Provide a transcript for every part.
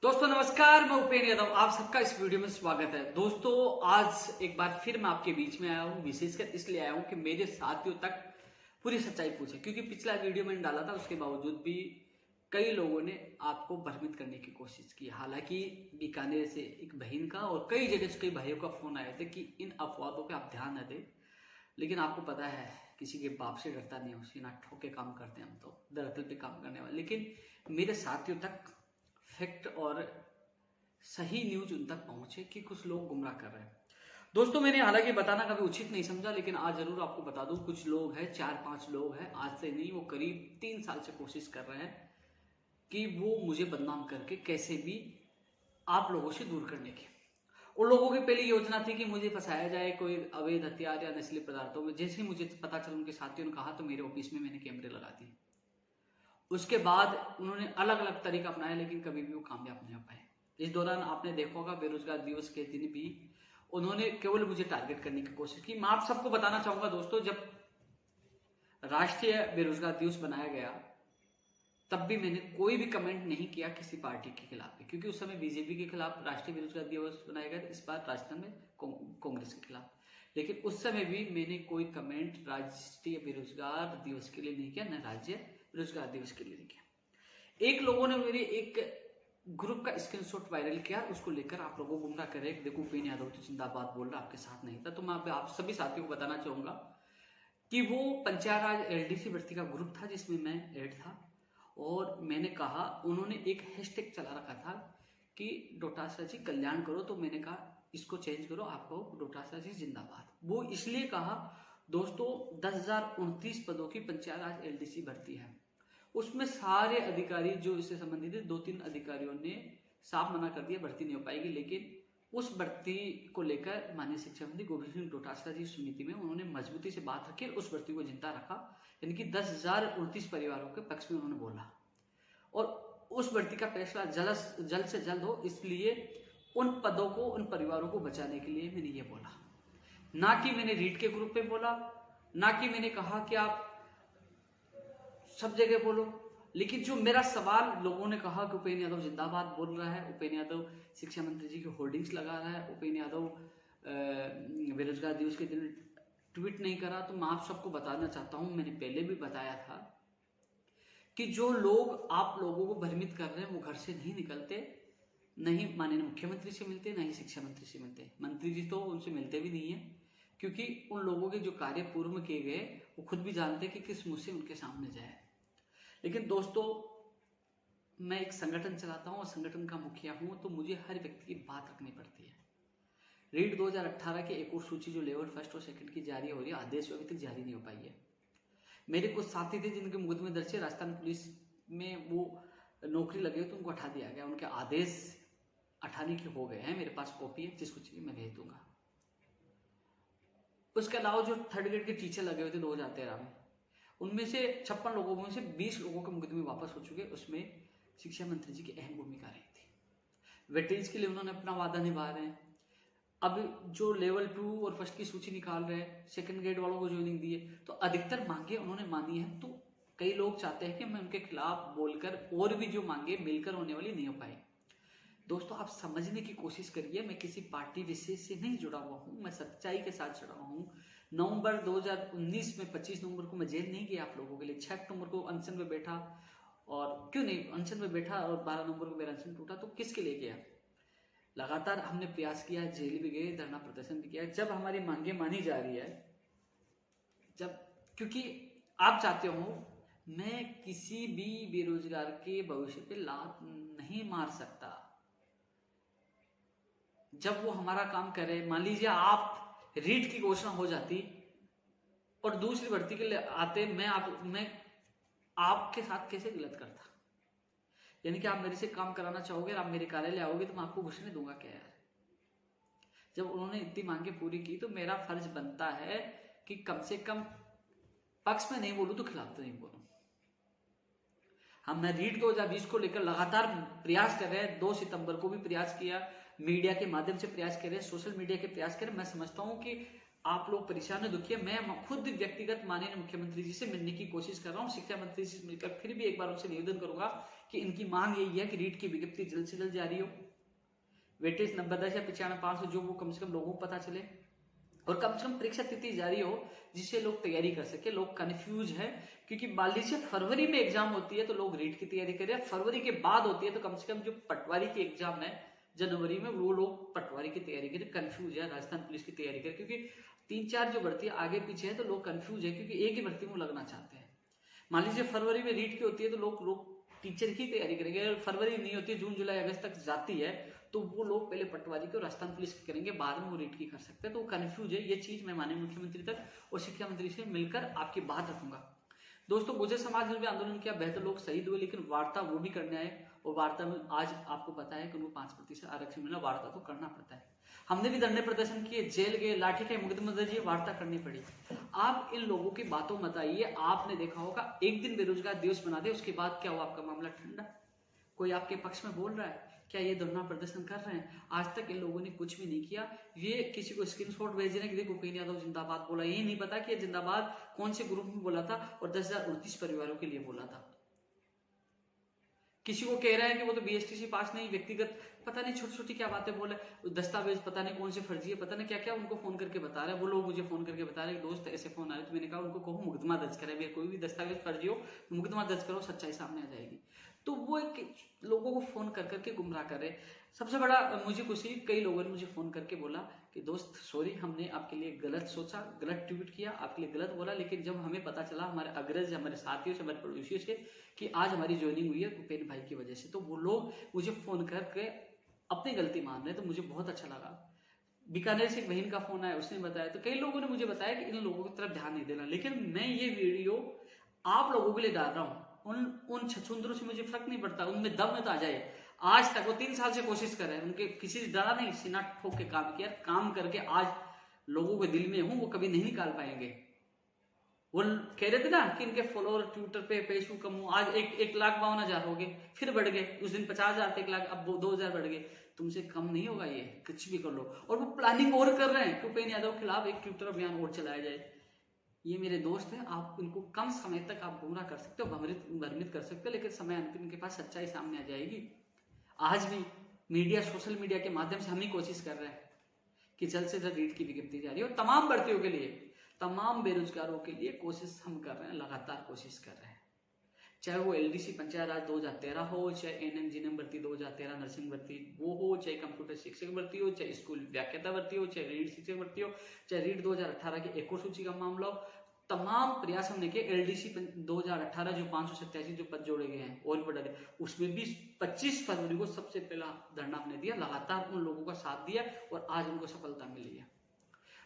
दोस्तों नमस्कार, मैं उपेंद्र यादव, आप सबका इस वीडियो में स्वागत है। दोस्तों आज एक बार फिर मैं आपके बीच में आया हूँ, विशेषकर इसलिए आया हूँ कि मेरे साथियों तक पूरी सच्चाई पूछे, क्योंकि पिछला वीडियो मैंने डाला था, उसके बावजूद भी कई लोगों ने आपको भ्रमित करने की कोशिश की। हालांकि बीकानेर से एक बहन का और कई जगह से कई भाइयों का फोन आए थे कि इन अफवाहों पे आप ध्यान न दें, लेकिन आपको पता है किसी के बाप से डरता नहीं, उसी ना ठोके काम करते हैं हम तो धरातल पे काम करने वाले। लेकिन मेरे साथियों तक फैक्ट और सही न्यूज उन तक पहुंचे कि कुछ लोग गुमराह कर रहे हैं। दोस्तों मैंने हालांकि बताना कभी उचित नहीं समझा, लेकिन आज जरूर आपको बता दूं। कुछ लोग हैं, 4-5 लोग हैं, आज से नहीं, वो करीब 3 साल से कोशिश कर रहे हैं कि वो मुझे बदनाम करके कैसे भी आप लोगों से दूर करने की। उन लोगों की पहली योजना थी कि मुझे फंसाया जाए कोई अवैध हथियार या नशीले पदार्थों में। जैसे ही मुझे पता चला, उनके साथियों ने कहा, तो मेरे ऑफिस में मैंने कैमरे लगा दिए। उसके बाद उन्होंने अलग अलग तरीका अपनाया, लेकिन कभी भी वो कामयाब नहीं हो पाए। इस दौरान आपने देखा होगा, बेरोजगार दिवस के दिन भी उन्होंने केवल मुझे टारगेट करने की कोशिश की। मैं आप सबको बताना चाहूंगा दोस्तों, जब राष्ट्रीय बेरोजगार दिवस बनाया गया तब भी मैंने कोई भी कमेंट नहीं किया किसी पार्टी के खिलाफ, क्योंकि उस समय बीजेपी के खिलाफ राष्ट्रीय बेरोजगार दिवस बनाया गया, इस बार राजस्थान में कांग्रेस के खिलाफ। लेकिन उस समय भी मैंने कोई कमेंट राष्ट्रीय बेरोजगार दिवस के लिए नहीं किया, न राज्य बेरोजगार दिवस के लिए नहीं किया। एक लोगों ने मेरे एक ग्रुप का स्क्रीनशॉट वायरल किया, उसको लेकर आप लोगों को गुमराह कर रहे हैं। देखो उपेंद्र यादव तो जिंदाबाद बोल रहा, आपके साथ नहीं था। तो मैं आप सभी साथियों को बताना चाहूंगा कि वो पंचायत राज एलडीसी भर्ती का ग्रुप था जिसमें मैं ऐड था, और मैंने कहा, उन्होंने एक हैशटैग चला रखा था कि डोटासरा जी कल्याण करो, तो मैंने कहा इसको चेंज करो, आपको डोटासरा जी जिंदाबाद। वो इसलिए कहा दोस्तों, 10,029 पदों की पंचायत राज एलडीसी भर्ती है। उसमें सारे अधिकारी जो इससे संबंधित है, 2-3 अधिकारियों ने साफ मना कर दिया भर्ती नहीं हो पाएगी। लेकिन उस भर्ती को लेकर माननीय शिक्षा मंत्री गोविंद सिंह डोटासरा जी समिति में उन्होंने मजबूती से बात रखी, उस भर्ती को जिंदा रखा। यानी कि 10,029 परिवारों के पक्ष में उन्होंने बोला, और उस भर्ती का फैसला जल्द से जल्द हो, इसलिए उन पदों को, उन परिवारों को बचाने के लिए मैंने ये बोला। ना कि मैंने रीट के ग्रुप पे बोला, ना कि मैंने कहा कि आप सब जगह बोलो। लेकिन जो मेरा सवाल, लोगों ने कहा कि उपेंद्र यादव जिंदाबाद बोल रहा है, उपेंद्र यादव शिक्षा मंत्री जी की होर्डिंग्स लगा रहा है, उपेंद्र यादव बेरोजगार दिवस के दिन ट्वीट नहीं करा। तो मैं आप सबको बताना चाहता हूं, मैंने पहले भी बताया था कि जो लोग आप लोगों को भ्रमित कर रहे हैं वो घर से नहीं निकलते, नहीं माननीय मुख्यमंत्री से मिलते, नहीं शिक्षा मंत्री से मिलते। मंत्री जी तो उनसे मिलते भी नहीं है, क्योंकि उन लोगों के जो कार्य पूर्व में किए गए वो खुद भी जानते कि किस मुंह से उनके सामने जाए। लेकिन दोस्तों, मैं एक संगठन चलाता हूँ और संगठन का मुखिया हूं, तो मुझे हर व्यक्ति की बात रखनी पड़ती है। रीट 2018 की एक और सूची जो लेवल 1 और 2 की जारी हो रही है, आदेश अभी तक जारी नहीं हो पाई है। मेरे कुछ साथी थे जिनके मुकदमे दर्ज है, राजस्थान पुलिस में वो नौकरी लगे तो उनको हटा दिया गया, उनके आदेश हटाने के हो गए हैं। मेरे पास कॉपी है, जिसको चाहिए मैं भेज दूंगा। उसके अलावा जो 3rd ग्रेड के टीचर लगे हुए थे 2013 में, उनमें से 56 लोगों में से 20 लोगों के मुकदमे वापस हो चुके। उसमें शिक्षा मंत्री जी की अहम भूमिका रही थी। वेटेज के लिए उन्होंने अपना वादा निभा रहे हैं। अब जो लेवल 2 और 1 की सूची निकाल रहे हैं, 2nd ग्रेड वालों को ज्वाइनिंग दी है, तो अधिकतर मांगे उन्होंने मानी है। तो कई लोग चाहते हैं कि मैं उनके खिलाफ बोलकर और भी जो मांगे मिलकर होने वाली नहीं हो पाई। दोस्तों आप समझने की कोशिश करिए, मैं किसी पार्टी विशेष से नहीं जुड़ा हुआ हूं, मैं सच्चाई के साथ जुड़ा हुआ हूं। नवंबर 2019 में 25 नवंबर को मैं जेल नहीं गया आप लोगों के लिए, 6 अक्टूबर को अनशन में बैठा, और क्यों नहीं अनशन में बैठा, और 12 नवंबर को मेरा अनशन टूटा। तो किसके लिए गया? लगातार हमने प्रयास किया, जेल भी गए, धरना प्रदर्शन भी किया। जब हमारी मांगे मानी जा रही है, जब, क्योंकि आप चाहते हो, मैं किसी भी बेरोजगार के भविष्य पे लात नहीं मार सकता। जब वो हमारा काम करे, मान लीजिए आप रीट की घोषणा हो जाती और दूसरी भर्ती के लिए आते, मैं आपके साथ कैसे गलत करता? यानी कि आप मेरे से काम कराना चाहोगे और आप मेरे कार्यालय आओगे तो मैं आपको घुसने दूंगा क्या यार? जब उन्होंने इतनी मांगे पूरी की, तो मेरा फर्ज बनता है कि कम से कम पक्ष में नहीं बोलूं तो खिलाफ तो नहीं बोलूं। मैं रीट 2020 को लेकर लगातार प्रयास कर रहे हैं। 2 सितंबर को भी प्रयास किया, मीडिया के माध्यम से प्रयास कर रहे हैं, सोशल मीडिया के प्रयास कर रहे हैं। मैं समझता हूं कि आप लोग परेशान है, दुखी है। मैं खुद व्यक्तिगत माननीय मुख्यमंत्री जी से मिलने की कोशिश कर रहा हूं, शिक्षा मंत्री जी से मिलकर फिर भी एक बार उनसे निवेदन करूंगा कि इनकी मांग यही है कि रीट की विज्ञप्ति जल्द से जल्द जारी हो, वेटेज 90 या 95 जो वो कम से कम लोगों को पता चले, और कम से कम परीक्षा तिथि जारी हो जिससे लोग तैयारी कर सके। लोग कंफ्यूज है क्योंकि मान लीजिए फरवरी में एग्जाम होती है तो लोग रीट की तैयारी करें, फरवरी के बाद होती है तो कम से कम जो पटवारी की एग्जाम है जनवरी में, वो लोग पटवारी की तैयारी करें। कंफ्यूज है, राजस्थान पुलिस की तैयारी करें, क्योंकि 3-4 जो भर्ती आगे पीछे है तो लोग कंफ्यूज है क्योंकि एक ही भर्ती में लगना चाहते हैं। मान लीजिए फरवरी में रीट की होती है तो लोग टीचर की तैयारी करेंगे, अगर फरवरी नहीं होती है, जून जुलाई अगस्त तक जाती है तो वो लोग पहले पटवारी की और राजस्थान पुलिस की करेंगे, बाद में वो रीट की कर सकते हैं। तो कंफ्यूज है, ये चीज मैं माननीय मुख्यमंत्री तक और शिक्षा मंत्री से मिलकर आपकी बात रखूंगा। दोस्तों, गुर्जर समाज ने भी आंदोलन किया, बेहतर लोग शहीद हुए, लेकिन वार्ता वो भी करने आए, और वार्ता में आज आपको पता है कि उनको 5% आरक्षण मिला, वार्ता तो करना पड़ता है। हमने भी धरने प्रदर्शन किए, जेल गए, लाठी के मुकदमे दर्ज, वार्ता करनी पड़ी। आप इन लोगों की बातों मत आइए। आपने देखा होगा एक दिन बेरोजगार दिवस बना दे, उसके बाद क्या हुआ, आपका मामला ठंडा। कोई आपके पक्ष में बोल रहा है क्या? ये धरना प्रदर्शन कर रहे हैं, आज तक इन लोगों ने कुछ भी नहीं किया। ये किसी को स्क्रीनशॉट भेज रहे हैं कि देखो उपेंद्र यादव जिंदाबाद बोला, ये नहीं पता कि ये जिंदाबाद कौन से ग्रुप में बोला था और 10,039 परिवारों के लिए बोला था। किसी को कह रहा है कि वो तो बीएसटीसी पास नहीं, व्यक्तिगत पता नहीं छोटी छोटी क्या बातें बोले, दस्तावेज पता नहीं कौन से फर्जी है, पता नहीं क्या क्या उनको फोन करके बता रहे हैं। वो लोग मुझे फोन करके बता रहे हैं दोस्त ऐसे फोन आ रहे, तो मैंने कहा उनको कहो मुकदमा दर्ज करें, मेरे कोई भी दस्तावेज फर्जी हो मुकदमा दर्ज करो, सच्चाई सामने आ जाएगी। तो वो एक लोगों को फोन कर करके गुमराह कर रहे। सबसे बड़ा मुझे खुशी, कई लोगों ने मुझे फोन करके बोला कि दोस्त सॉरी, हमने आपके लिए गलत सोचा, गलत ट्वीट किया, आपके लिए गलत बोला, लेकिन जब हमें पता चला हमारे अग्रज, हमारे साथियों से, हमारे पड़ोसियों से कि आज हमारी ज्वाइनिंग हुई है उपेंद्र भाई की वजह से, तो वो लोग मुझे फोन करके अपनी गलती मान रहे, तो मुझे बहुत अच्छा लगा। बीकानेर से एक बहन का फोन आया, उसने बताया, तो कई लोगों ने मुझे बताया कि इन लोगों की तरफ ध्यान नहीं देना, लेकिन मैं ये वीडियो आप लोगों के लिए डाल रहा हूँ। उन छछूंदरों से मुझे फर्क नहीं पड़ता, उनमें दम में तो आ जाए। आज तक वो 3 साल से कोशिश कर रहे हैं, उनके किसी से डरा नहीं, सीना ठोक के काम किया, काम करके आज लोगों के दिल में हूं, वो कभी नहीं निकाल पाएंगे। वो कह रहे थे ना कि इनके फॉलोअर ट्विटर पे फेसबुक कम हो, आज 1,52,000 हो गए, फिर बढ़ गए, उस दिन 50,000 थे, 1 लाख, अब 2,000 बढ़ गए। तुमसे कम नहीं होगा ये, कुछ भी कर लो। और वो प्लानिंग और कर रहे हैं कि उपेंद्र यादव के खिलाफ एक ट्विटर अभियान और चलाया जाए। ये मेरे दोस्त हैं, आप इनको कम समय तक आप गुमराह कर सकते हो, भ्रमित कर सकते हो, लेकिन समय अंतिम इनके पास सच्चाई सामने आ जाएगी। आज भी मीडिया, सोशल मीडिया के माध्यम से हम ही कोशिश कर रहे हैं कि जल्द से जल्द रीट की विज्ञप्ति जारी हो। तमाम भर्तियों के लिए, तमाम बेरोजगारों के लिए कोशिश हम कर रहे हैं, लगातार कोशिश कर रहे हैं। चाहे वो एलडीसी पंचायत राज 2013 हो, चाहे एनएमजीएनएम भर्ती 2013 नर्सिंग भर्ती वो हो, चाहे कंप्यूटर शिक्षक भर्ती हो, चाहे स्कूल व्याख्याता भर्ती हो, चाहे रीड शिक्षक भर्ती हो, चाहे रीड 2018 की एक और सूची का मामला हो, तमाम प्रयास हमने किए। एलडीसी 2018 जो 587 जो पद जोड़े गए हैं और भी बढ़ा गए, उसमें भी 25 फरवरी को सबसे पहला धरना हमने दिया, लगातार उन लोगों का साथ दिया और आज उनको सफलता मिली है।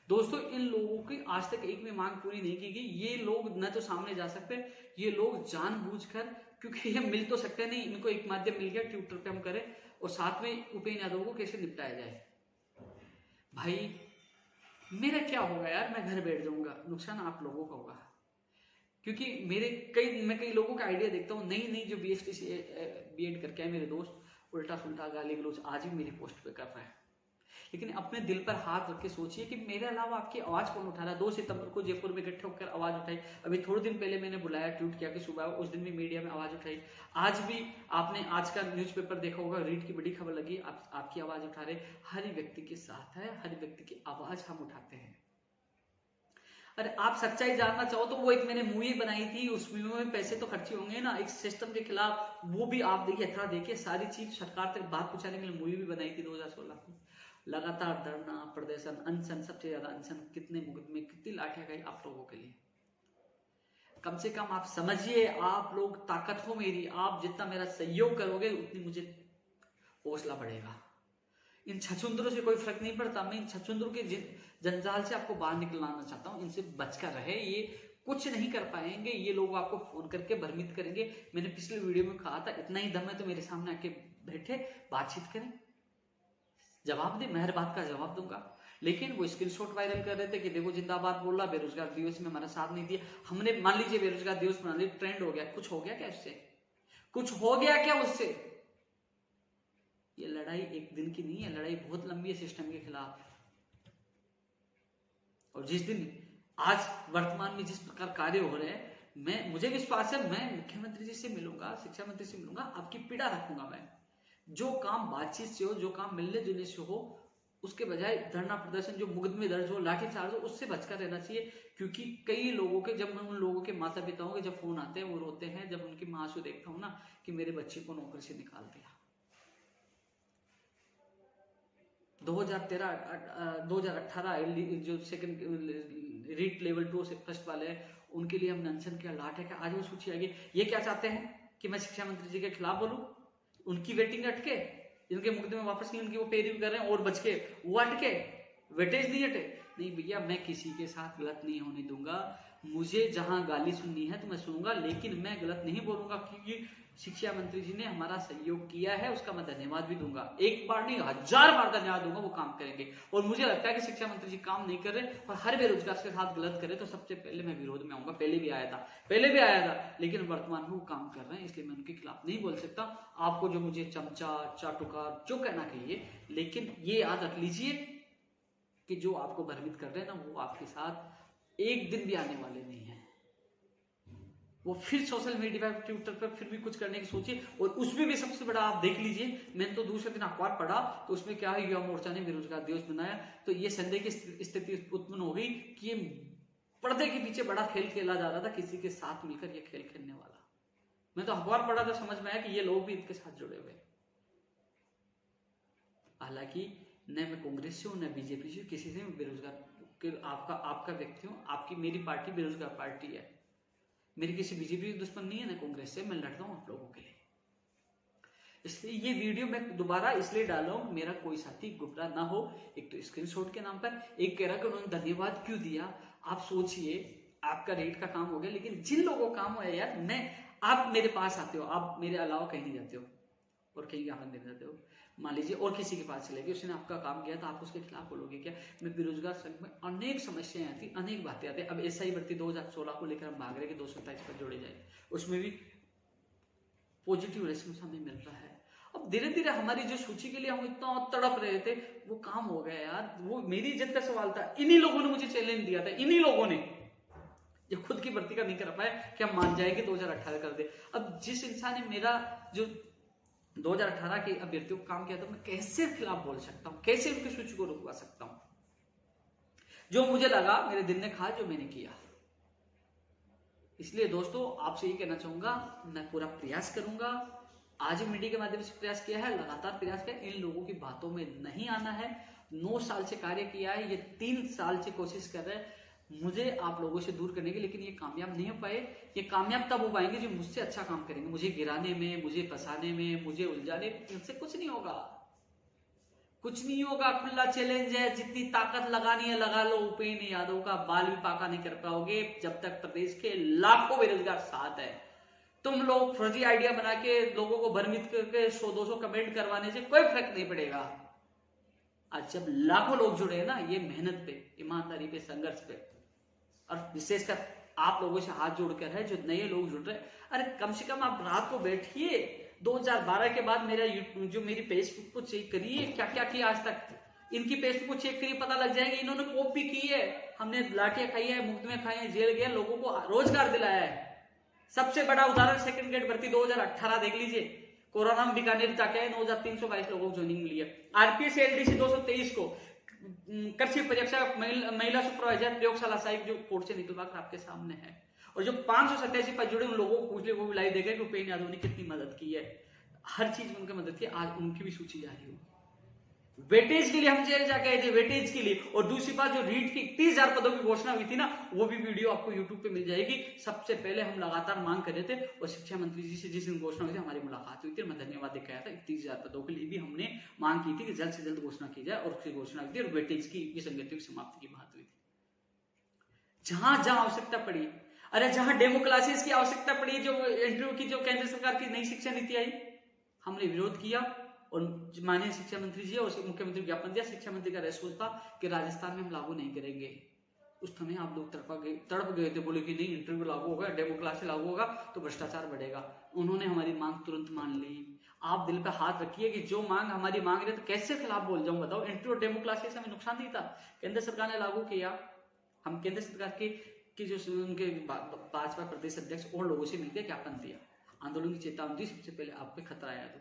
दोस्तों, इन लोगों की आज तक एक भी मांग पूरी नहीं की गई। ये लोग न तो सामने जा सकते, ये लोग जानबूझकर, क्योंकि ये मिल तो सकते नहीं, इनको एक माध्यम मिल गया, ट्विटर पे हम करें और साथ में उपेंद्र यादव को कैसे निपटाया जाए। भाई मेरा क्या होगा यार, मैं घर बैठ जाऊंगा, नुकसान आप लोगों का होगा। क्योंकि मैं कई लोगों का आइडिया देखता हूँ, नई जो बीएसटी से बीएड करके आए मेरे दोस्त, उल्टा सुल्टा गाली गलौज आज भी मेरी पोस्ट पे कर रहे हैं। लेकिन अपने दिल पर हाथ रख के सोचिए कि मेरे अलावा आपकी आवाज कौन उठा रहा है। 2 सितंबर को जयपुर में इकट्ठे होकर आवाज उठाई, अभी थोड़े दिन पहले मैंने बुलाया, ट्वीट किया कि सुबह, उस दिन भी मीडिया में आवाज उठाई। आज भी आपने आज का न्यूज़पेपर देखा होगा, रीट की बड़ी खबर लगी, आपकी आवाज उठा रहे। हर व्यक्ति के साथ है, हर व्यक्ति की आवाज हम उठाते हैं। अरे आप सच्चाई जानना चाहो तो वो एक मैंने मूवी बनाई थी, उस मूवी में पैसे तो खर्चे होंगे ना, एक सिस्टम के खिलाफ, वो भी आप देखिए, अथड़ा देखिए, सारी चीज सरकार तक बात पहुंचाने के लिए मूवी भी बनाई थी 2016 में। लगातार धरना प्रदर्शन, अनशन, सबसे ज्यादा अनशन, कितने मुकदमे, कितनी लाठियां गई आप लोगों के लिए। कम से कम आप समझिए, आप लोग ताकत हो मेरी, आप जितना मेरा सहयोग करोगे उतनी मुझे हौसला बढ़ेगा। इन छछुंदरों से कोई फर्क नहीं पड़ता, मैं इन छछुंदरों के जंजाल से आपको बाहर निकलना चाहता हूं, इनसे बचकर रहे। ये कुछ नहीं कर पाएंगे, ये लोग आपको फोन करके भ्रमित करेंगे। मैंने पिछले वीडियो में कहा था, इतना ही दम है तो मेरे सामने आके बैठे, बातचीत करें, जवाब दे, मैं हर बात का जवाब दूंगा। लेकिन वो स्क्रीनशॉट वायरल कर रहे थे कि देखो जिंदाबाद बोल रहा, बेरोजगार दिवस में हमारा साथ नहीं दिया। हमने मान लीजिए बेरोजगार दिवस बना लिया, ट्रेंड हो गया, कुछ हो गया क्या उससे? कुछ हो गया क्या उससे? ये लड़ाई एक दिन की नहीं है, लड़ाई बहुत लंबी है सिस्टम के खिलाफ। और जिस दिन आज वर्तमान में जिस प्रकार कार्य हो रहे हैं, मुझे विश्वास है, मैं मुख्यमंत्री जी से मिलूंगा, शिक्षा मंत्री से मिलूंगा, आपकी पीड़ा रखूंगा। मैं जो काम बातचीत से हो, जो काम मिलने जुलने से हो, उसके बजाय धरना प्रदर्शन, जो मुकदमे दर्ज हो, लाठीचार्ज हो, उससे बचकर रहना चाहिए। क्योंकि कई लोगों के, जब मैं उन लोगों के माता पिताओं के जब फोन आते हैं, वो रोते हैं जब उनकी मां से देखता हूं ना कि मेरे बच्चे को नौकरी से निकाल दिया। 2018 जो सेकंड रीट लेवल 2 से फर्स्ट वाले हैं, उनके लिए हमने अनशन किया, लाठ है कि आज वो सूची आएगी। ये क्या चाहते हैं कि मैं शिक्षा मंत्री जी के खिलाफ बोलूं? उनकी वेटिंग अटके, इनके मुकदमे वापस नहीं, उनकी वो पेरी कर रहे हैं और बच के वो अटके, वेटेज नहीं हटे। नहीं भैया, मैं किसी के साथ गलत नहीं होने दूंगा। मुझे जहां गाली सुननी है तो मैं सुनूंगा, लेकिन मैं गलत नहीं बोलूंगा, क्योंकि शिक्षा मंत्री जी ने हमारा सहयोग किया है, उसका मैं धन्यवाद भी दूंगा। एक बार नहीं, 1000 बार धन्यवाद दूंगा, वो काम करेंगे। और मुझे लगता है कि शिक्षा मंत्री जी काम नहीं कर रहे और हर बेरोजगार के साथ गलत करे तो सबसे पहले मैं विरोध में आऊंगा। पहले भी आया था, लेकिन वर्तमान में वो काम कर रहे हैं, इसलिए मैं उनके खिलाफ नहीं बोल सकता। आपको जो मुझे चमचा, चाटुकार जो कहना कहिए, लेकिन ये याद रख लीजिए कि जो आपको भ्रमित कर रहे हैं ना, वो आपके साथ एक दिन भी आने वाले नहीं है। वो फिर सोशल मीडिया पे, ट्विटर पर फिर भी कुछ करने की सोचिए। और उसमें भी सबसे बड़ा आप देख लीजिए, मैंने तो दूसरे दिन अखबार पढ़ा तो उसमें क्या है, युवा मोर्चा ने बेरोजगार दिवस बनाया, तो ये संदेह की स्थिति उत्पन्न हो गई कि ये पर्दे के पीछे बड़ा खेल खेला जा रहा था, किसी के साथ मिलकर ये खेल खेलने वाला। मैं तो अखबार पढ़ा तो समझ में आया कि ये लोग भी इनके साथ जुड़े हुए। हालांकि न मैं कांग्रेस से हूं, न बीजेपी से, किसी से बेरोजगार आपका व्यक्ति हूं। आपकी मेरी पार्टी बेरोजगार पार्टी है, मेरी किसी बीजेपी की दुश्मन नहीं है, ना कांग्रेस से। मैं लड़ता हूं आप लोगों के लिए। इसलिए ये वीडियो मैं दोबारा इसलिए डाला हूं, मेरा कोई साथी गुमराह ना हो। एक तो स्क्रीनशॉट के नाम पर, एक कह रहा कि उन्होंने धन्यवाद क्यों दिया। आप सोचिए, आपका रेट का काम हो गया, लेकिन जिन लोगों का काम हो यार, आप मेरे पास आते हो, आप मेरे अलावा कहीं नहीं जाते हो और कहीं ज्ञापन देने जाते हो, मान लीजिए, और किसी के पास चले गए, उसने आपका काम किया तो आप उसके खिलाफ बोलोगे क्या? मैं बेरोजगार संघ में अनेक समस्याएं आती, अनेक बातें आती। अब एसआई भर्ती 2016 को लेकर हम भाग रहे कि 227 पर जोड़े जाए, उसमें भी पॉजिटिव रेस्पॉन्स हमें मिल रहा है। अब धीरे धीरे हमारी जो सूची के लिए हम इतना तड़प रहे थे, वो काम हो गया यार। वो मेरी इज्जत का सवाल था, इन्हीं लोगों ने मुझे चैलेंज दिया था, इन्हीं लोगों ने, जब खुद की भर्ती का नहीं कर पाए कि हम मान जाए कि 2018 कर दे। अब जिस इंसान ने मेरा जो 2018 के अभ्यर्थियों को काम किया था, मैं कैसे खिलाफ बोल सकता हूं, कैसे उनकी सूची को रुकवा सकता हूं? जो मुझे लगा, मेरे दिल ने कहा, जो मैंने किया। इसलिए दोस्तों, आपसे ये कहना चाहूंगा, मैं पूरा प्रयास करूंगा। आज ही मीडिया के माध्यम से प्रयास किया है, लगातार प्रयास किया। इन लोगों की बातों में नहीं आना है। 9 साल से कार्य किया है, ये 3 साल से कोशिश कर रहे हैं मुझे आप लोगों से दूर करने की, लेकिन ये कामयाब नहीं हो पाए। ये कामयाब तब हो पाएंगे जो मुझसे अच्छा काम करेंगे। मुझे गिराने में, मुझे फंसाने में, मुझे उलझाने में, इनसे कुछ नहीं होगा, कुछ नहीं होगा। खुला चैलेंज है, जितनी ताकत लगानी है लगा लो। उपेंद्र यादव का बाल भी पाका नहीं कर पाओगे जब तक प्रदेश के लाखों बेरोजगार साथ है। तुम लोग फर्जी आइडिया बना के लोगों को भ्रमित करके 100-200 कमेंट करवाने से कोई फर्क नहीं पड़ेगा। आज जब लाखों लोग जुड़े हैं ना, ये मेहनत पे, ईमानदारी पे, संघर्ष पे, और विशेषकर आप लोगों से हाथ जोड़कर है जो नए लोग जुड़ रहे हैं। अरे कम से कम आप रात को बैठिए, 2012 के बाद मेरी फेसबुक को चेक करिए, क्या क्या किया आज तक। इनकी फेसबुक को चेक करिए, पता लग जाएगा इन्होंने कॉपी की है। हमने लाठियां खाई है, मुफ्त में खाई है, जेल गया, लोगों को रोजगार दिलाया है। सबसे बड़ा उदाहरण सेकंड ग्रेड भर्ती 2018 देख लीजिए। कोरोना में बीकानेर जाके 9322 लोगों को ज्वाइनिंग मिली है। आरपीएस एलडीसी 223 को, कृषि परीक्षा महिला सुपरवाइजर प्रयोगशाला सहायक जो कोर्ट से निकलवा कर आपके सामने है। और जो 587 पर जुड़े उन लोगों को पूछ ले, वो भी लाइव देखे कि उपेंद्र यादव ने कितनी मदद की है। हर चीज में उनकी मदद की। आज उनकी भी सूची जारी हो। वेटेज के लिए हम जेल जाके आए थे, वेटेज के लिए। और दूसरी बात, जो रीट की 30,000 पदों की घोषणा हुई थी ना, वो भी वीडियो आपको यूट्यूब पे मिल जाएगी। सबसे पहले हम लगातार मांग कर रहे थे, और शिक्षा मंत्री जी से जिस दिन घोषणा हुई थी, हमारी मुलाकात हुई थी, मैं धन्यवाद देकर आया था। 30,000 पदों के लिए भी हमने मांग की थी कि जल्द से जल्द घोषणा की जाए, और उसकी घोषणा हुई थी, और वेटेज की विसंगतियों की समाप्ति की बात हुई थी। जहां जहां आवश्यकता पड़ी, अरे जहां डेमो क्लासेस की आवश्यकता पड़ी, जो इंटरव्यू की, जो केंद्र सरकार की नई शिक्षा नीति आई, हमने विरोध किया। और माननीय शिक्षा मंत्री जी और मुख्यमंत्री ज्ञापन दिया। शिक्षा मंत्री का रेस्पॉन्स था कि राजस्थान में हम लागू नहीं करेंगे। उस समय आप लोग तड़प गए थे, बोले कि नहीं, इंटरव्यू लागू होगा, डेमो क्लास लागू होगा तो भ्रष्टाचार बढ़ेगा। उन्होंने हमारी मांग तुरंत मान ली। आप दिल पे हाथ रखिए कि जो मांग हमारी मांग रहे तो कैसे खिलाफ बोल जाऊं, बताओ। इंटरव्यू डेमो क्लासेस हमें नुकसान नहीं था, केंद्र सरकार ने लागू किया। हम केंद्र सरकार कि जो उनके भाजपा प्रदेश अध्यक्ष और लोगों से मिलकर ज्ञापन दिया, आंदोलन की चेतावनी दी, सबसे पहले आप पे खतरा आया तो,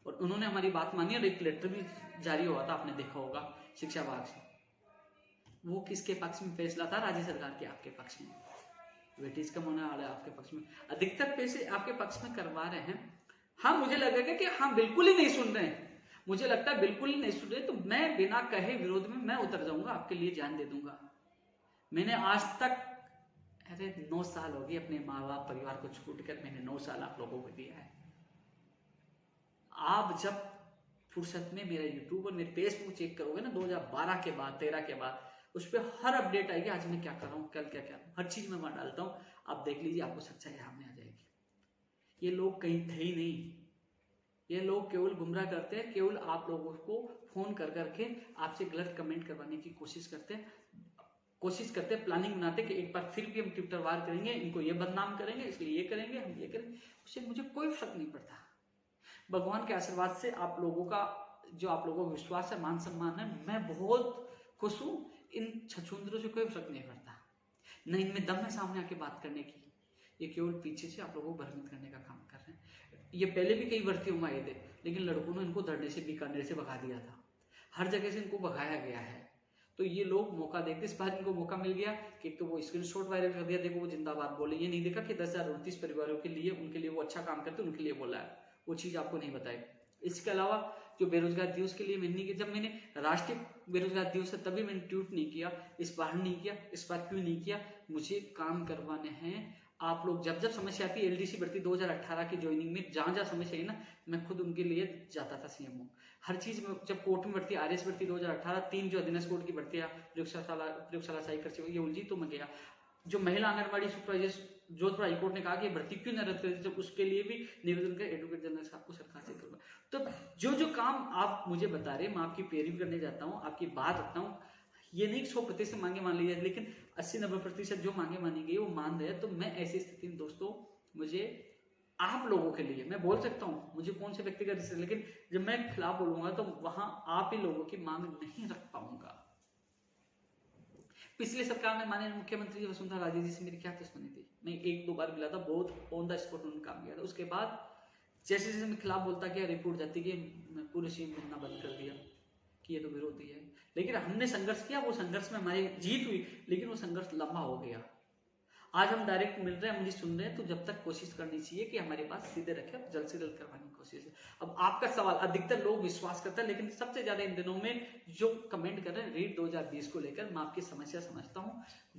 और उन्होंने हमारी बात मानी और एक लेटर भी जारी हुआ था, आपने देखा होगा शिक्षा विभाग से। वो किसके पक्ष में फैसला था? राज्य सरकार के आपके पक्ष में। वेटेज कम होने वाला है आपके पक्ष में, अधिकतर पैसे आपके पक्ष में करवा रहे हैं। हाँ, मुझे लगेगा कि हाँ बिल्कुल ही नहीं सुन रहे हैं, मुझे लगता है बिल्कुल ही नहीं सुन रहे, तो मैं बिना कहे विरोध में मैं उतर जाऊंगा, आपके लिए जान दे दूंगा। मैंने आज तक 9 साल हो गए अपने माँ बाप परिवार को छूट कर, मैंने 9 साल आप लोगों को दिया है। आप जब फुर्सत में मेरा यूट्यूब और मेरे फेसबुक चेक करोगे ना 2012 के बाद 13 के बाद, उस पर हर अपडेट आएगी, आज मैं क्या कर रहा हूँ, कल क्या क्या, हर चीज में वहां डालता हूँ। आप देख लीजिए, आपको सच्चाई सामने आ जाएगी। ये लोग कहीं थे ही नहीं, ये लोग केवल गुमराह करते हैं, केवल आप लोगों को फोन कर करके आपसे गलत कमेंट करवाने की कोशिश करते हैं, प्लानिंग बनाते कि एक बार फिर भी हम ट्विटर वार करेंगे, इनको ये बदनाम करेंगे, इसलिए ये करेंगे, हम ये करेंगे। उससे मुझे कोई फर्क नहीं पड़ता। भगवान के आशीर्वाद से आप लोगों का जो आप लोगों का विश्वास है, मान सम्मान है, मैं बहुत खुश हूं। इन छछूंदरों से कोई फर्क नहीं पड़ता, न इनमें दम है सामने आके बात करने की। ये केवल पीछे से आप लोगों को भ्रमित करने का काम कर रहे हैं। ये पहले भी कई भर्तियों में आए थे, लेकिन लड़कों ने इनको धरने से, बीकानेर से भगा दिया था, हर जगह से इनको भगाया गया है। तो ये लोग मौका देखते, इस बार इनको मौका मिल गया कि एक तो वो स्क्रीनशॉट वायरल कर दिया, देखो वो जिंदाबाद बोले, ये नहीं देखा कि 10,029 परिवारों के लिए, उनके लिए वो अच्छा काम करते, उनके लिए बोला है, वो चीज आपको नहीं बताई। इसके अलावा जो बेरोजगार दिवस के लिए मैंने नहीं किया, जब मैंने राष्ट्रीय बेरोजगार दिवस है तभी मैंने ट्वीट नहीं किया, इस बार नहीं किया। इस बार क्यों नहीं किया? मुझे काम करवाने हैं। आप लोग जब जब समस्या आती है, एलडीसी भर्ती 2018 की ज्वाइनिंग में जहां जहां समस्या है ना, मैं खुद उनके लिए जाता था सीएमओ। हर चीज में, जब कोर्ट में भर्ती, आरएस भर्ती 2018, 3 जो अधीनस्थ कोर्ट की भर्ती, प्रयोगशाला सहायक कृषि, ये उलझी तो मैं गया। जो महिला आंगनबाड़ी सुपरवाइजर जोधपुर हाईकोर्ट ने कहा कि भर्ती क्यों न रद्द कर दी, जब उसके लिए भी निवेदन कर एडवोकेट जनरल साहब को सरकार से करवा। तो जो जो काम आप मुझे बता रहे, मैं आपकी पेरी करने जाता हूँ, आपकी बात रखता हूँ। ये नहीं 100% मांगे मान लीजिए, लेकिन 80-90% जो मांगे मानी गई वो मान रहे। तो मैं ऐसी स्थिति में दोस्तों, मुझे आप लोगों के लिए मैं बोल सकता हूँ, मुझे कौन से व्यक्तिगत रिश्ते, लेकिन जब मैं खिलाफ बोलूंगा तो वहां आप ही लोगों की मांग नहीं रख पाऊंगा। पिछली सरकार में माननीय मुख्यमंत्री वसुंधरा राजे जी से मेरी क्या दुश्मनी थी, मैं 1-2 बार मिला था, बहुत ऑन द स्पॉट उन्होंने काम किया था। उसके बाद जैसे जैसे मैं खिलाफ बोलता गया, रिपोर्ट जाती कि मैं पूरे सीएम बनना बंद कर दिया कि ये तो विरोधी है। लेकिन हमने संघर्ष किया, वो संघर्ष में हमारी जीत हुई, लेकिन वो संघर्ष लंबा हो गया। आज हम डायरेक्ट मिल रहे हैं, मुझे सुन रहे हैं, तो जब तक कोशिश करनी चाहिए कि हमारे पास सीधे रखे, जल्द से जल्द करवाने की कोशिश है। अब आपका सवाल, अधिकतर लोग विश्वास करते हैं, लेकिन सबसे ज्यादा इन दिनों में जो कमेंट कर रहे हैं रीट 2020 को लेकर, मैं आपकी समस्या समझता हूं।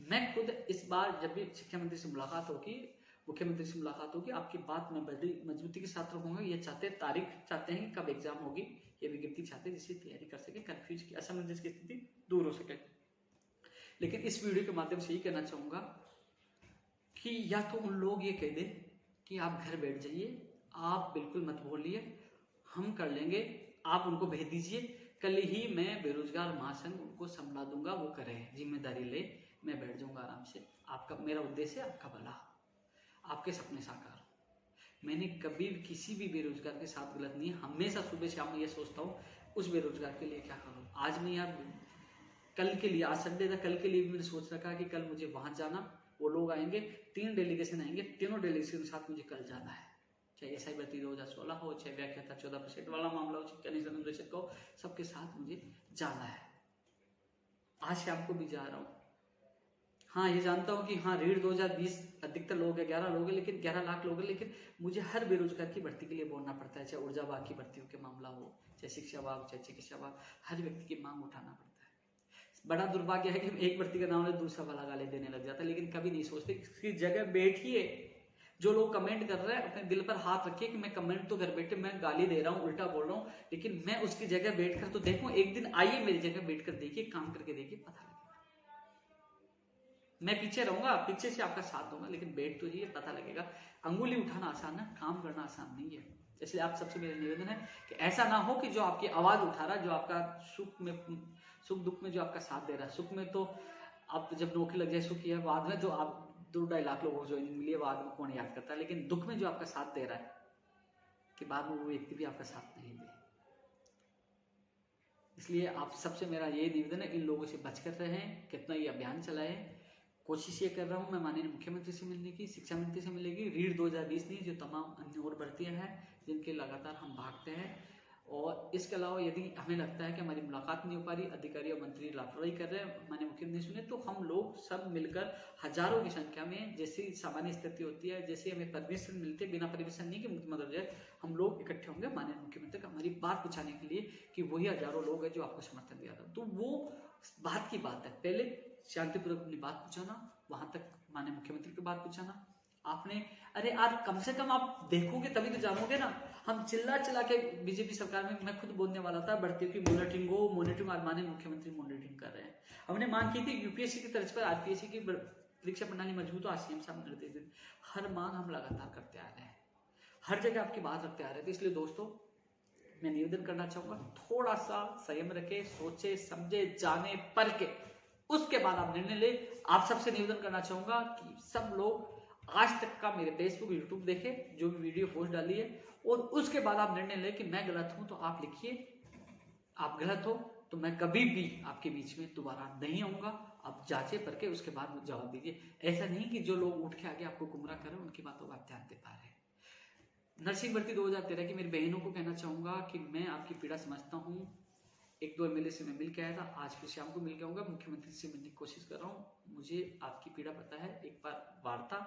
मैं खुद इस बार जब भी शिक्षा मंत्री से मुलाकात होगी, मुख्यमंत्री से मुलाकात होगी, आपकी बात में बड़ी मजबूती के साथ रखूंगा। ये तारीख चाहते हैं कि कब एग्जाम होगी, ये विज्ञप्ति चाहते हैं जिससे तैयारी कर सके, कंफ्यूज की असमंजस की स्थिति दूर हो सके। लेकिन इस वीडियो के माध्यम से यही कहना चाहूंगा कि या तो उन लोग ये कह दे कि आप घर बैठ जाइए, आप बिल्कुल मत बोलिए, हम कर लेंगे, आप उनको भेज दीजिए, कल ही मैं बेरोजगार महासंघ उनको संभाल दूंगा, वो करे, जिम्मेदारी ले, मैं बैठ जाऊंगा आराम से। आपका, मेरा उद्देश्य है आपका भला, आपके सपने साकार। मैंने कभी किसी भी बेरोजगार के साथ गलत नहीं, हमेशा सुबह शाम ये सोचता हूँ उस बेरोजगार के लिए क्या करूँ। आज मैं यार, कल के लिए, आज संडे था, कल के लिए भी मैंने सोच रखा कि कल मुझे वहां जाना, वो लोग आएंगे, 3 डेलीगेशन आएंगे, तीनों डेलीगेशन के साथ मुझे कल जाना है। चाहे एसआई भर्ती 2016 हो, चाहे व्याख्याता 14% वाला मामला हो, चाहे कनिष्ठ निदेशक हो, सबके साथ मुझे जाना है। आज शाम को भी जा रहा हूँ। हाँ, ये जानता हूँ कि हाँ, रीड 2020 अधिकतर लोग है, 11 लोग है, लेकिन 11 लाख लोग है, लेकिन मुझे हर बेरोजगार की भर्ती के लिए बोलना पड़ता है। चाहे ऊर्जा विभाग की भर्तियों के मामला हो, चाहे शिक्षा विभाग, चाहे चिकित्सा विभाग, हर व्यक्ति की मांग उठाना पड़ता है। बड़ा दुर्भाग्य है कि हम एक भर्ती का नाम ले दूसरा वाला गाली देने लग जाता है, लेकिन कभी नहीं सोचते इसकी जगह बैठिए। जो लोग कमेंट कर रहे हैं, अपने दिल पर हाथ रखिए कि मैं कमेंट तो घर बैठे मैं गाली दे रहा हूँ, उल्टा बोल रहा हूँ, लेकिन मैं उसकी जगह बैठकर तो देखूं। एक दिन आइए मेरी जगह बैठकर देखिए, काम करके देखिए, पता लगेगा। मैं पीछे रहूंगा, पीछे से आपका साथ दूंगा, लेकिन बैठ तो ये पता लगेगा। अंगुली उठाना आसान है, काम करना आसान नहीं है। इसलिए आप सबसे मेरा निवेदन है कि ऐसा ना हो कि जो आपकी आवाज उठा रहा है, जो आपका सुख दुख में जो आपका साथ दे रहा है, सुख में तो आप जब नौकरी लग जाए सुखी है, बाद में तो आप 2-2.5 लाख लोगों को ज्वाइनिंग मिली है, बाद में कौन याद करता है, लेकिन दुख में जो आपका साथ दे रहा है कि बाद में वो व्यक्ति भी आपका साथ नहीं दे। इसलिए आप सबसे मेरा यही निवेदन है, इन लोगों से बचकर रहें, कितना ये अभियान चलाएं, कोशिश ये कर रहा हूँ मैं माननीय मुख्यमंत्री से मिलने की, शिक्षा मंत्री से मिलेगी, रीट 2020 नहीं, जो तमाम अन्य और भर्तियां हैं जिनके लगातार हम भागते हैं। और इसके अलावा यदि हमें लगता है कि हमारी मुलाकात नहीं हो पा रही, अधिकारी और मंत्री लापरवाही कर रहे हैं, माननीय मुख्यमंत्री सुने, तो हम लोग सब मिलकर हजारों की संख्या में, जैसी सामान्य स्थिति होती है, जैसे हमें परमिशन मिलती है, बिना परमिशन नहीं कि मुख्यमंत्री हो जाए, हम लोग इकट्ठे होंगे माननीय मुख्यमंत्री का हमारी बात पूछाने के लिए कि वही हजारों लोग हैं जो आपको समर्थन दिया था। तो वो बात की बात है, पहले शांतिपूर्वक अपनी बात पूछाना, वहां तक माननीय मुख्यमंत्री की बात पूछाना। आपने अरे यार कम से कम आप देखोगे तभी तो जानोगे ना। हम चिल्ला चिल्ला के बीजेपी सरकार में, मैं खुद बोलने वाला था भर्तियों की मॉनिटरिंग और माननीय मुख्यमंत्री मॉनिटरिंग कर रहे हैं। हमने मांग की थी यूपीएससी की तर्ज पर आरपीएससी की परीक्षा प्रणाली मजबूत हो, सीएम साहब निर्देश दें। हर मांग हम लगातार करते आ रहे हैं, हर जगह आपकी बात रखते आ रहे थे। इसलिए दोस्तों मैं निवेदन करना चाहूंगा, थोड़ा सा संयम रखे, सोचे समझे जाने परखे, उसके बाद आप निर्णय ले। आप सबसे निवेदन करना चाहूंगा कि सब लोग आज तक का मेरे फेसबुक यूट्यूब देखे, जो भी वीडियो पोस्ट डाली है, और उसके बाद आप निर्णय ले कि मैं गलत हूं तो आप लिखिए, आप गलत हो तो मैं कभी भी आपके बीच में दोबारा नहीं आऊंगा। आप जांचे परखे उसके बाद मुझे जवाब दीजिए। ऐसा नहीं कि जो लोग उठ के आगे आपको गुमराह करें उनकी बातों पर आप ध्यान दे पा रहे हैं। नर्सिंग भर्ती 2013 की मेरी बहनों को कहना चाहूंगा कि मैं आपकी पीड़ा समझता हूँ। एक दो एमएलए से मैं मिल के आया था, आज फिर शाम को मिल के आऊंगा, मुख्यमंत्री से मिलने की कोशिश कर रहा हूँ। मुझे आपकी पीड़ा पता है, एक बार वार्ता,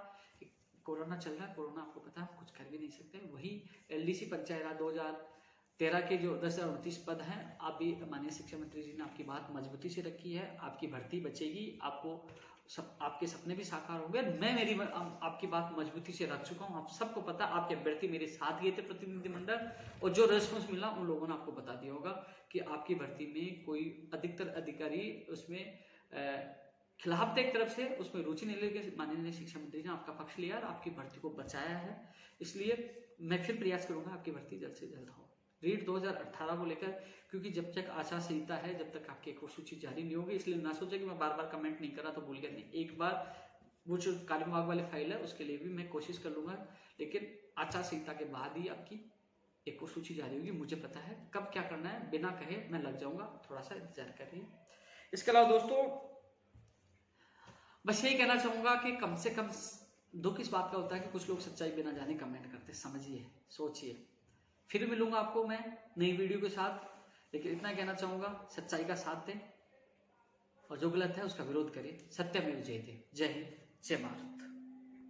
कोरोना चल रहा है, कोरोना आपको पता है हम कुछ कर भी नहीं सकते। वही एलडीसी पंचायत राज 2013 के जो 10,029 पद हैं, आप भी माननीय शिक्षा मंत्री जी ने आपकी बात मजबूती से रखी है, आपकी भर्ती बचेगी, आपके सपने भी साकार होंगे। मैं आपकी बात मजबूती से रख चुका हूं, आप सबको पता, आपके अभ्यर्थी मेरे साथ गए थे प्रतिनिधिमंडल, और जो रेस्पॉन्स मिला उन लोगों ने आपको बता दिया होगा कि आपकी भर्ती में कोई अधिकतर अधिकारी उसमें खिलाफ थे एक तरफ से, उसमें रुचि नहीं लेके माननीय शिक्षा मंत्री ने आपका पक्ष लिया और आपकी भर्ती को बचाया है। इसलिए मैं फिर प्रयास करूंगा आपकी भर्ती जल्द से जल्द हो। रीट 2018 को लेकर, क्योंकि जब तक आचार संहिता है, जब तक आपकी एक और सूची जारी नहीं होगी, इसलिए ना सोचे कि मैं बार बार कमेंट नहीं कर रहा तो भूल गया, नहीं, एक बार वो जो कार्य विभाग वाली फाइल है उसके लिए भी मैं कोशिश कर लूंगा, लेकिन आचार संहिता के बाद ही आपकी एक और सूची जारी होगी। मुझे पता है कब क्या करना है, बिना कहे मैं लग जाऊंगा, थोड़ा सा इंतजार करिए। इसके अलावा दोस्तों बस यही कहना चाहूंगा कि कम से कम दुख इस बात का होता है कि कुछ लोग सच्चाई बिना जाने कमेंट करते, समझिए, सोचिए। फिर मिलूंगा आपको मैं नई वीडियो के साथ, लेकिन इतना कहना चाहूंगा, सच्चाई का साथ दें और जो गलत है उसका विरोध करें। सत्यमेव जयते। जय हिंद, जय भारत।